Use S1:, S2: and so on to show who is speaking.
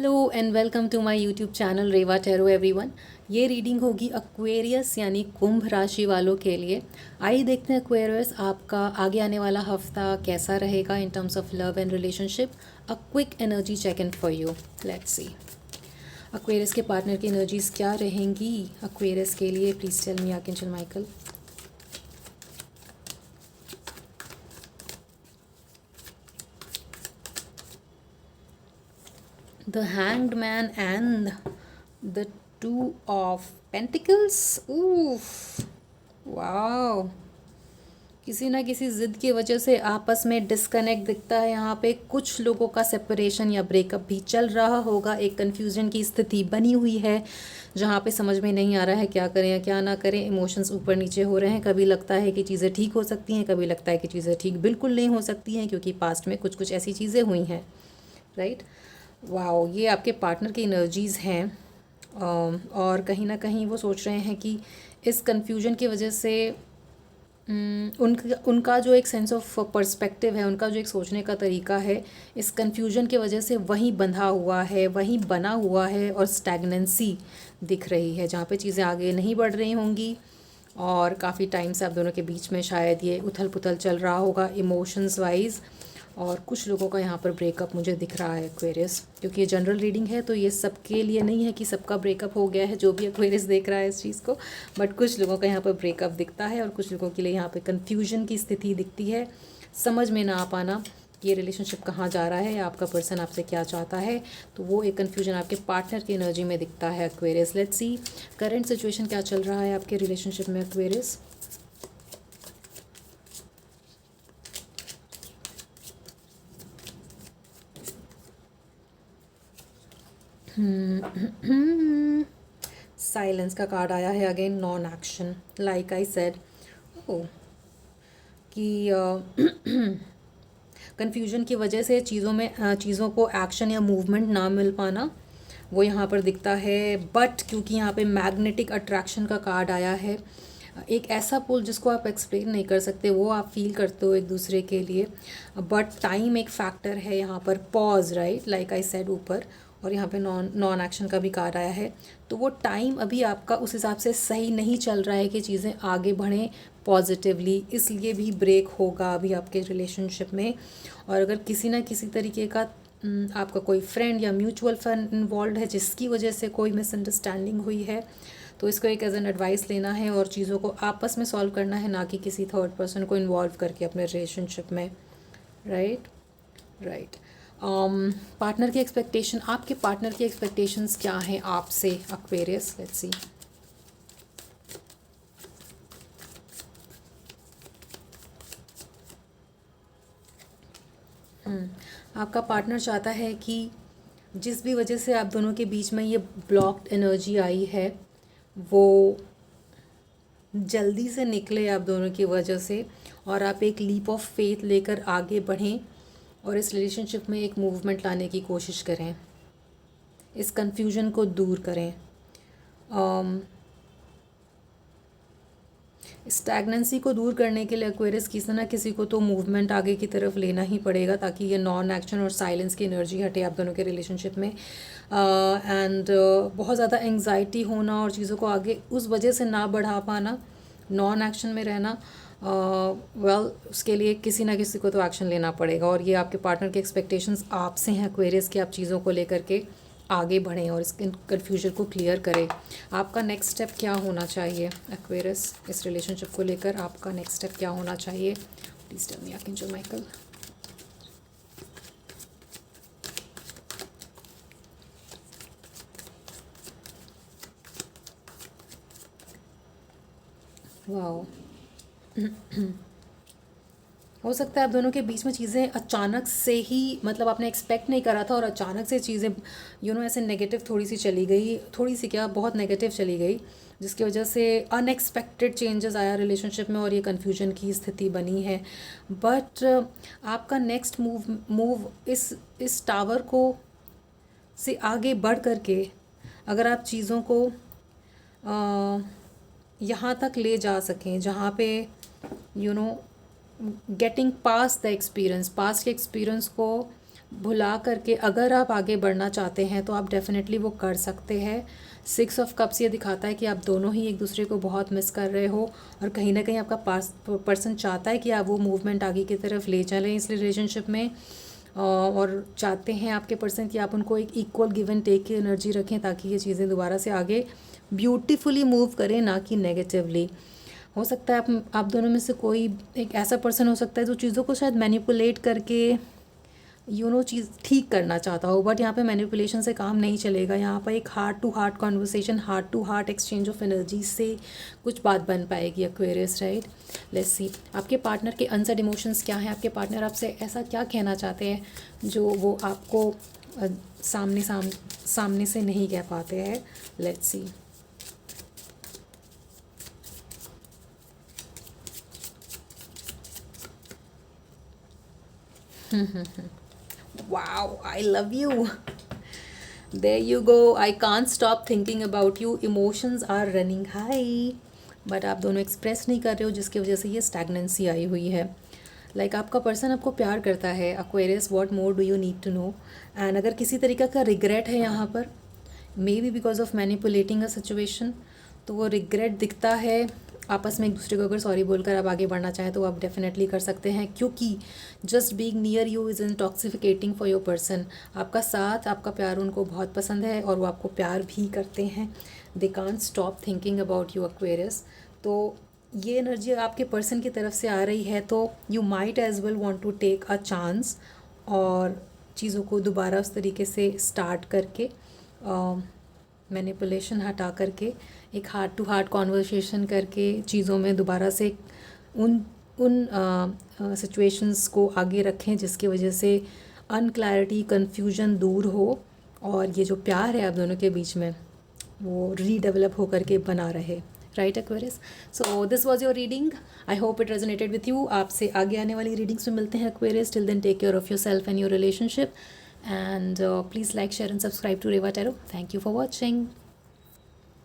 S1: Hello and welcome to my YouTube channel Reva tarot everyone. ये reading होगी Aquarius यानी कुंभ राशि वालों के लिए। आइए देखते हैं एक्वेरियस आपका आगे आने वाला हफ्ता कैसा रहेगा in terms of love and relationship. A quick energy check in for you. Let's see Aquarius के पार्टनर की एनर्जीज क्या रहेंगी एक्वेरियस के लिए। Please tell me archangel Michael. The Hanged Man and the Two of Pentacles. Oof. Wow, किसी ना किसी ज़िद की वजह से आपस में डिस्कनेक्ट दिखता है। यहाँ पे कुछ लोगों का सेपरेशन या ब्रेकअप भी चल रहा होगा। एक कन्फ्यूजन की स्थिति बनी हुई है जहाँ पे समझ में नहीं आ रहा है क्या करें या क्या ना करें। इमोशंस ऊपर नीचे हो रहे हैं। कभी लगता है कि चीज़ें ठीक हो सकती हैं, कभी लगता है कि चीज़ें ठीक बिल्कुल नहीं हो सकती हैं क्योंकि पास्ट में कुछ कुछ ऐसी चीज़ें हुई हैं। राइट। वाओ, ये आपके पार्टनर की एनर्जीज़ हैं। और कहीं ना कहीं वो सोच रहे हैं कि इस कन्फ्यूजन की वजह से उनका जो एक सेंस ऑफ पर्सपेक्टिव है, उनका जो एक सोचने का तरीका है, इस कन्फ्यूजन की वजह से वहीं बंधा हुआ है, वहीं बना हुआ है और स्टैग्नेंसी दिख रही है जहाँ पे चीज़ें आगे नहीं बढ़ रही होंगी। और काफ़ी टाइम से आप दोनों के बीच में शायद ये उथल पुथल चल रहा होगा इमोशंस वाइज। और कुछ लोगों का यहाँ पर ब्रेकअप मुझे दिख रहा है एक्वेरियस, क्योंकि ये जनरल रीडिंग है तो ये सबके लिए नहीं है कि सबका ब्रेकअप हो गया है जो भी एक्वेरियस देख रहा है इस चीज़ को। बट कुछ लोगों का यहाँ पर ब्रेकअप दिखता है और कुछ लोगों के लिए यहाँ पर कन्फ्यूजन की स्थिति दिखती है। समझ में ना आ पाना कि ये रिलेशनशिप कहाँ जा रहा है या आपका पर्सन आपसे क्या चाहता है। तो वो एक कन्फ्यूजन आपके पार्टनर की एनर्जी में दिखता है Aquarius. Let's see current situation क्या चल रहा है आपके रिलेशनशिप में एक्वेरियस। साइलेंस का कार्ड आया है again. Non action, like I said. ओ कि कन्फ्यूजन की वजह से चीज़ों को एक्शन या मूवमेंट ना मिल पाना वो यहाँ पर दिखता है। बट क्योंकि यहाँ पे मैग्नेटिक अट्रैक्शन का कार्ड आया है, एक ऐसा पुल जिसको आप एक्सप्लेन नहीं कर सकते, वो आप फील करते हो एक दूसरे के लिए। बट टाइम एक फैक्टर है यहाँ पर। Pause, right, like I said ऊपर। और यहाँ पे नॉन एक्शन का भी कार्ड आया है। तो वो टाइम अभी आपका उस हिसाब से सही नहीं चल रहा है कि चीज़ें आगे बढ़ें पॉजिटिवली, इसलिए भी ब्रेक होगा अभी आपके रिलेशनशिप में। और अगर किसी ना किसी तरीके का आपका कोई फ्रेंड या म्यूचुअल फंड इन्वॉल्व है जिसकी वजह से कोई मिसअंडरस्टैंडिंग हुई है, तो इसको एक एज एन एडवाइस लेना है और चीज़ों को आपस में सॉल्व करना है, ना कि किसी थर्ड पर्सन को इन्वॉल्व करके अपने रिलेशनशिप में। Right right. पार्टनर की एक्सपेक्टेशन, आपके पार्टनर की एक्सपेक्टेशंस क्या हैं आपसे एक्वेरियस। Let's see. आपका पार्टनर चाहता है कि जिस भी वजह से आप दोनों के बीच में ये ब्लॉक्ड एनर्जी आई है वो जल्दी से निकले आप दोनों की वजह से, और आप एक लीप ऑफ फेथ लेकर आगे बढ़ें और इस रिलेशनशिप में एक मूवमेंट लाने की कोशिश करें, इस कन्फ्यूजन को दूर करें। स्टैग्नेंसी को दूर करने के लिए एक्वेरियस किसी ना किसी को तो मूवमेंट आगे की तरफ लेना ही पड़ेगा ताकि ये नॉन एक्शन और साइलेंस की एनर्जी हटे आप दोनों के रिलेशनशिप में। एंड बहुत ज़्यादा एंग्जाइटी होना और चीज़ों को आगे उस वजह से ना बढ़ा पाना, नॉन एक्शन में रहना, उसके लिए किसी ना किसी को तो एक्शन लेना पड़ेगा। और ये आपके पार्टनर के एक्सपेक्टेशंस आपसे हैं एक्वेरियस कि आप चीज़ों को लेकर के आगे बढ़ें और इस कन्फ्यूजन को क्लियर करें। आपका नेक्स्ट स्टेप क्या होना चाहिए एक्वेरियस, इस रिलेशनशिप को लेकर आपका नेक्स्ट स्टेप क्या होना चाहिए। Please tell me archangel Michael. Wow, हो सकता है आप दोनों के बीच में चीज़ें अचानक से ही, मतलब आपने एक्सपेक्ट नहीं करा था और अचानक से चीज़ें ऐसे नेगेटिव थोड़ी सी चली गई, थोड़ी सी क्या बहुत नेगेटिव चली गई, जिसकी वजह से अनएक्सपेक्टेड चेंजेस आया रिलेशनशिप में और ये कन्फ्यूजन की स्थिति बनी है। बट आपका नेक्स्ट मूव इस टावर को से आगे बढ़ करके अगर आप चीज़ों को यहाँ तक ले जा सकें जहाँ पे getting pass the experience, past के एक्सपीरियंस को भुला करके अगर आप आगे बढ़ना चाहते हैं तो आप डेफिनेटली वो कर सकते हैं। 6 ऑफ कप्स ये दिखाता है कि आप दोनों ही एक दूसरे को बहुत मिस कर रहे हो और कहीं ना कहीं आपका पर्सन चाहता है कि आप वो मूवमेंट आगे की तरफ ले चलें इस रिलेशनशिप में, और चाहते हैं आपके पर्सन कि आप उनको एक इक्वल गिव एंड टेक की एनर्जी रखें ताकि ये चीज़ें दोबारा से आगे ब्यूटीफुली मूव करें, ना कि नेगेटिवली। हो सकता है आप दोनों में से कोई एक ऐसा पर्सन हो सकता है जो चीज़ों को शायद मैनिपुलेट करके चीज़ ठीक करना चाहता हो, बट यहाँ पे मैनिपुलेशन से काम नहीं चलेगा। यहाँ पर एक heart to heart conversation, heart to heart exchange of energy से कुछ बात बन पाएगी एक्वेरियस, राइट। लेट्स सी आपके पार्टनर के अनसेड इमोशंस क्या हैं। आपके पार्टनर आपसे ऐसा क्या कहना चाहते हैं जो वो आपको सामने से नहीं कह पाते हैं। Let's see. Wow, I love you. There you go. I can't stop thinking about you. Emotions are running high. But आप दोनों एक्सप्रेस नहीं कर रहे हो, जिसकी वजह से ये स्टैगनेंसी आई हुई है। लाइक आपका पर्सन आपको प्यार करता है Aquarius, what more do you need to know. And अगर किसी तरीके का रिग्रेट है यहाँ पर, maybe because of manipulating a situation, तो वो रिग्रेट दिखता है। आपस में एक दूसरे को अगर सॉरी बोलकर आप आगे बढ़ना चाहें तो आप डेफिनेटली कर सकते हैं, क्योंकि just being near you is intoxicating for your person. आपका साथ, आपका प्यार उनको बहुत पसंद है और वो आपको प्यार भी करते हैं। They can't stop thinking about you Aquarius. तो ये एनर्जी आपके पर्सन की तरफ से आ रही है, तो you might as well want to take a chance और चीज़ों को दोबारा उस तरीके से स्टार्ट करके, मैनिपुलेशन हटा करके, एक हार्ट टू हार्ट कॉन्वर्सेशन करके चीज़ों में दोबारा से उन सिचुएशंस को आगे रखें जिसकी वजह से अनक्लैरिटी, कन्फ्यूजन दूर हो और ये जो प्यार है आप दोनों के बीच में वो रीडेवलप होकर के बना रहे, right Aquarius. So this was your reading, I hope it resonated with you. आपसे आगे आने वाली रीडिंग्स में मिलते हैं Aquarius. Till then take care of yourself and your relationship, and please like, share and subscribe to Reva Tarot. Thank you for watching.